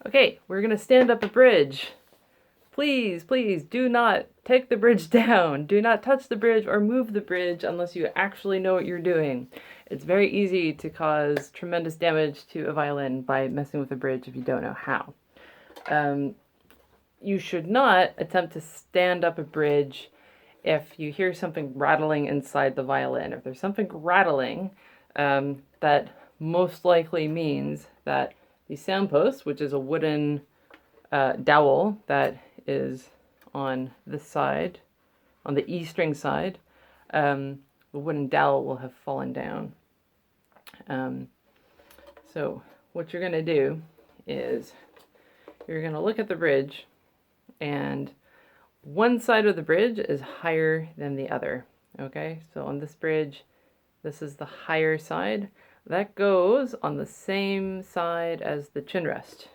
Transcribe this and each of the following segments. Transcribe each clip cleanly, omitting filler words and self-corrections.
Okay, we're gonna stand up a bridge. Please, please do not take the bridge down. Do not touch the bridge or move the bridge unless you actually know what you're doing. It's very easy to cause tremendous damage to a violin by messing with a bridge if you don't know how. You should not attempt to stand up a bridge if you hear something rattling inside the violin. If there's something rattling, that most likely means that the sound post, which is a wooden dowel that is on this side, on the E string side, the wooden dowel will have fallen down. So what you're going to do is you're going to look at the bridge, and one side of the bridge is higher than the other. Okay, so on this bridge, this is the higher side. That goes on the same side as the chin rest.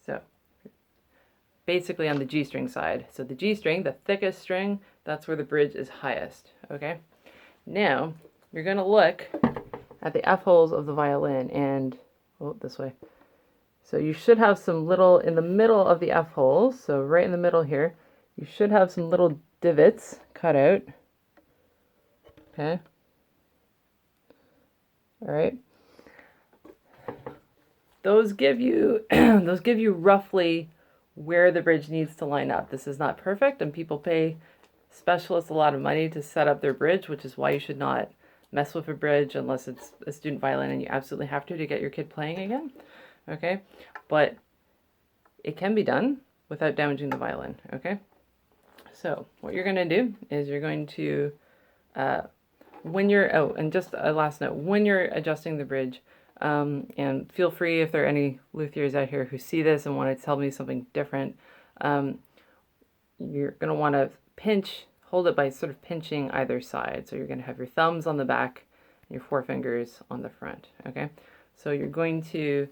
So basically on the G string side. So the G string, the thickest string, that's where the bridge is highest. Okay, now you're going to look at the F holes of the violin and, oh, this way. So you should have some little, in the middle of the F holes, so right in the middle here, you should have some little divots cut out. Okay. All right. Those give you those give you roughly where the bridge needs to line up. This is not perfect, and people pay specialists a lot of money to set up their bridge, which is why you should not mess with a bridge unless it's a student violin and you absolutely have to get your kid playing again. Okay, but it can be done without damaging the violin. Okay, so what you're going to do is you're going to when you're, oh, and just a last note, when you're adjusting the bridge, and feel free if there are any luthiers out here who see this and want to tell me something different, you're going to want to hold it by sort of pinching either side. So you're going to have your thumbs on the back and your forefingers on the front. Okay, so you're going to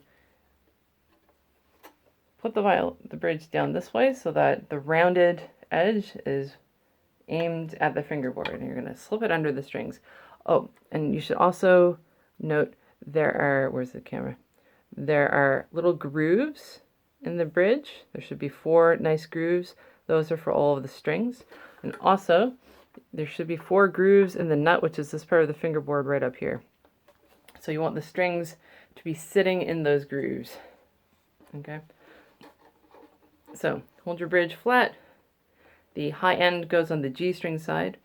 put the bridge down this way so that the rounded edge is aimed at the fingerboard, and you're going to slip it under the strings. Oh, and you should also note there are, where's the camera? There are little grooves in the bridge. There should be 4 nice grooves. Those are for all of the strings. And also, there should be 4 grooves in the nut, which is this part of the fingerboard right up here. So you want the strings to be sitting in those grooves. Okay? So hold your bridge flat. The high end goes on the G string side,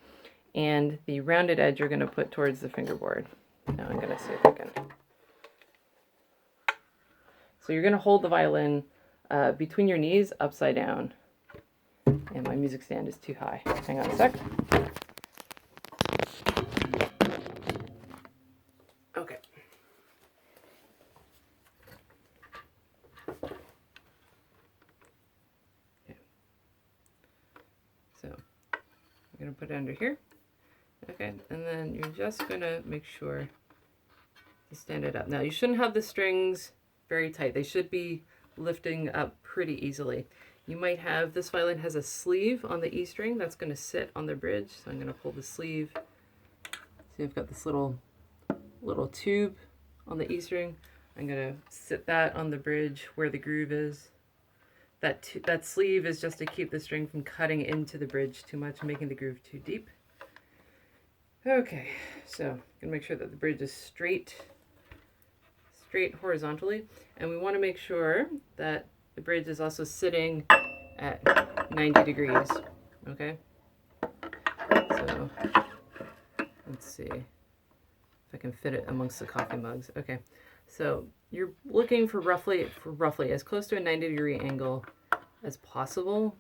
and the rounded edge you're going to put towards the fingerboard. Now I'm going to see if I can. So you're going to hold the violin between your knees upside down. And my music stand is too high. Hang on a sec. Okay. So I'm going to put it under here. Okay, and then you're just going to make sure to stand it up. Now, you shouldn't have the strings very tight. They should be lifting up pretty easily. You might have, this violin has a sleeve on the E string that's going to sit on the bridge. So I'm going to pull the sleeve. See, I've got this little tube on the E string. I'm going to sit that on the bridge where the groove is. That sleeve is just to keep the string from cutting into the bridge too much, making the groove too deep. Okay, so I'm going to make sure that the bridge is straight horizontally, and we want to make sure that the bridge is also sitting at 90 degrees. Okay, so let's see if I can fit it amongst the coffee mugs. Okay, so you're looking for roughly as close to a 90-degree angle as possible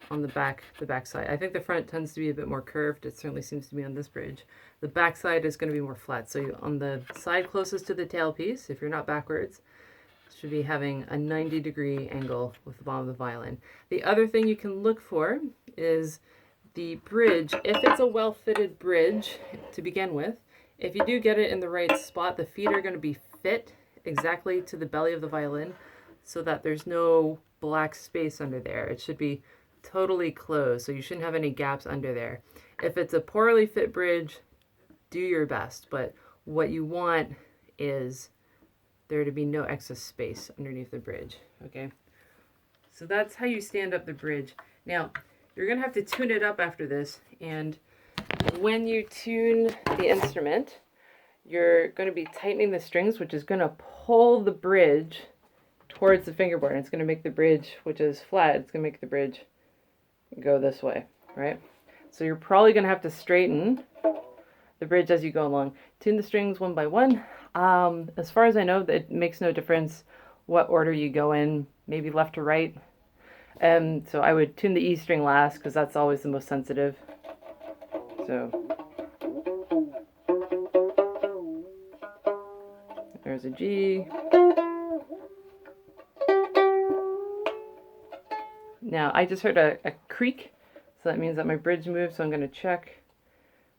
on the back side. I think the front tends to be a bit more curved. It certainly seems to be on this bridge. The back side is going to be more flat. So on the side closest to the tailpiece, if you're not backwards, should be having a 90-degree angle with the bottom of the violin. The other thing you can look for is the bridge. If it's a well-fitted bridge to begin with, if you do get it in the right spot, the feet are going to be fit exactly to the belly of the violin so that there's no black space under there. It should be totally closed, so you shouldn't have any gaps under there. If it's a poorly fit bridge, do your best, but what you want is there to be no excess space underneath the bridge, okay? So that's how you stand up the bridge. Now, you're gonna have to tune it up after this, and when you tune the instrument, you're gonna be tightening the strings, which is gonna pull the bridge towards the fingerboard. It's gonna make the bridge, which is flat, it's gonna make the bridge go this way, right? So you're probably gonna have to straighten the bridge as you go along. Tune the strings one by one. As far as I know, it makes no difference what order you go in, maybe left to right. So I would tune the E string last because that's always the most sensitive. So there's a G. Now I just heard a creak, so that means that my bridge moved, so I'm going to check.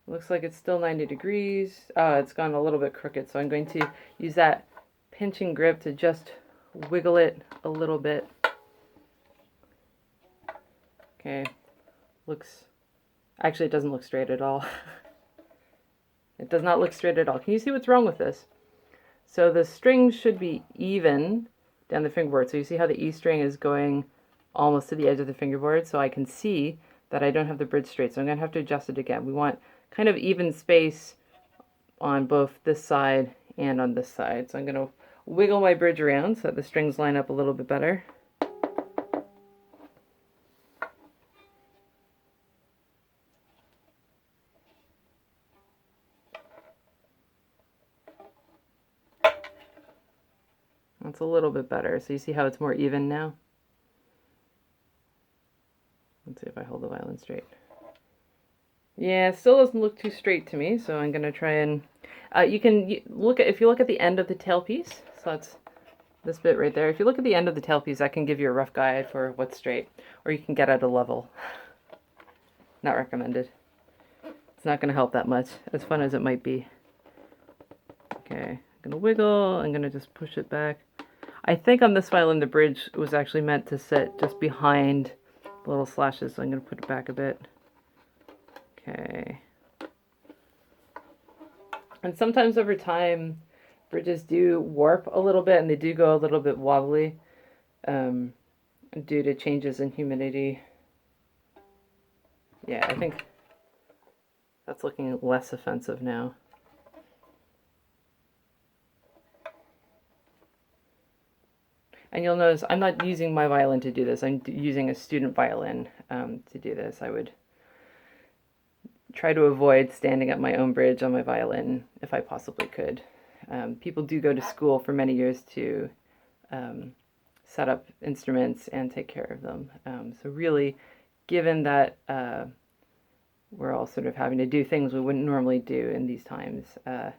Looks like it's still 90 degrees. It's gone a little bit crooked, so I'm going to use that pinching grip to just wiggle it a little bit. Okay, actually it doesn't look straight at all. It does not look straight at all. Can you see what's wrong with this? So the strings should be even down the fingerboard. So you see how the E string is going almost to the edge of the fingerboard, so I can see that I don't have the bridge straight. So I'm going to have to adjust it again. We want kind of even space on both this side and on this side. So I'm going to wiggle my bridge around so that the strings line up a little bit better. That's a little bit better. So you see how it's more even now? Let's see if I hold the violin straight. Yeah, it still doesn't look too straight to me, so I'm going to try and... if you look at the end of the tailpiece, so that's this bit right there. If you look at the end of the tailpiece, that can give you a rough guide for what's straight, or you can get at a level. Not recommended. It's not going to help that much, as fun as it might be. Okay, I'm going to wiggle, I'm going to just push it back. I think on this violin the bridge was actually meant to sit just behind the little slashes, so I'm going to put it back a bit. Okay. And sometimes over time, bridges do warp a little bit and they do go a little bit wobbly due to changes in humidity. Yeah, I think that's looking less offensive now. And you'll notice I'm not using my violin to do this. I'm using a student violin to do this. I would try to avoid standing up my own bridge on my violin if I possibly could. People do go to school for many years to set up instruments and take care of them. So really, given that we're all sort of having to do things we wouldn't normally do in these times, I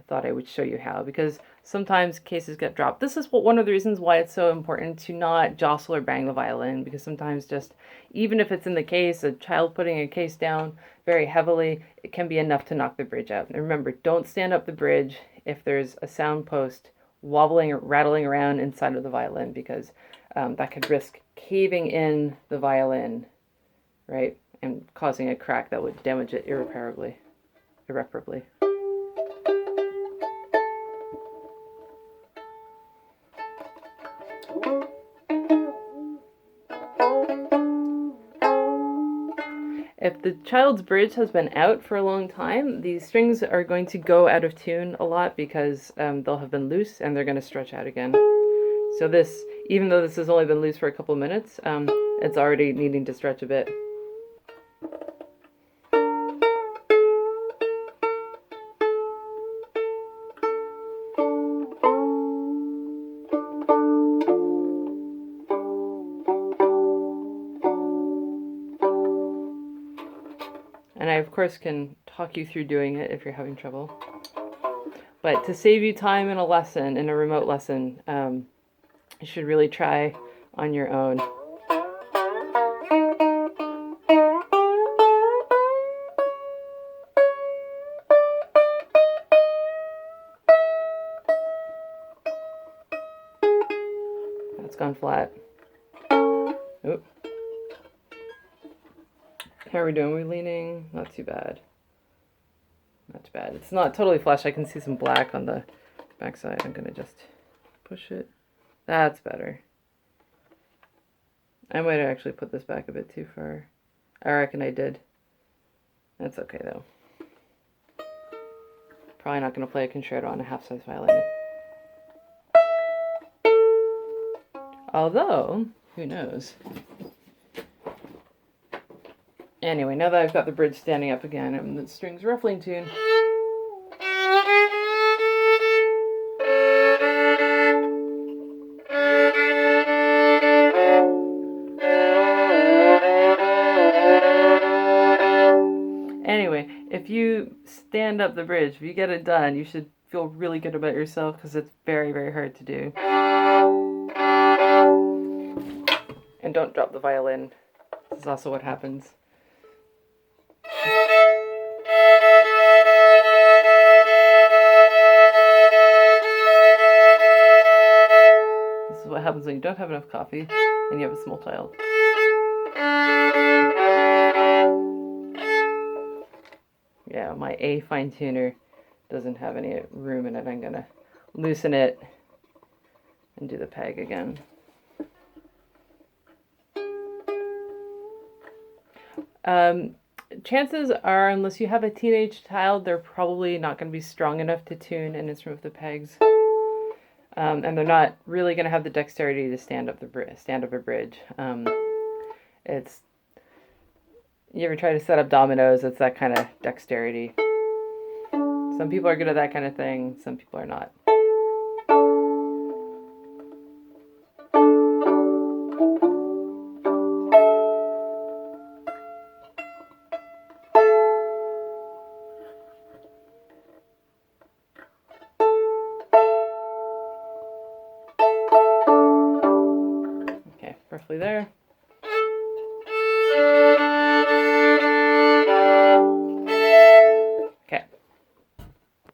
thought I would show you how, because sometimes cases get dropped. This is one of the reasons why it's so important to not jostle or bang the violin, because sometimes just, even if it's in the case, a child putting a case down very heavily, it can be enough to knock the bridge out. And remember, don't stand up the bridge if there's a sound post wobbling or rattling around inside of the violin, because that could risk caving in the violin, right, and causing a crack that would damage it irreparably. If the child's bridge has been out for a long time, these strings are going to go out of tune a lot because they'll have been loose and they're going to stretch out again. So this, even though this has only been loose for a couple of minutes, it's already needing to stretch a bit. And I, of course, can talk you through doing it if you're having trouble. But to save you time in a lesson, in a remote lesson, you should really try on your own. That's gone flat. Oop. How are we doing? Are we leaning? Not too bad. Not too bad. It's not totally flush. I can see some black on the backside, I'm gonna just push it. That's better. I might have actually put this back a bit too far. I reckon I did. That's okay though. Probably not gonna play a concerto on a half-size violin. Although, who knows? Anyway, now that I've got the bridge standing up again and the strings roughly in tune, anyway, if you stand up the bridge, if you get it done, you should feel really good about yourself because it's very, very hard to do. And don't drop the violin. This is also what happens. This is what happens when you don't have enough coffee and you have a small child. Yeah, my A fine tuner doesn't have any room in it. I'm gonna loosen it and do the peg again. Chances are, unless you have a teenage child, they're probably not going to be strong enough to tune an instrument with the pegs, and they're not really going to have the dexterity to stand up a bridge. It's you ever try to set up dominoes? It's that kind of dexterity. Some people are good at that kind of thing. Some people are not. Okay, roughly there.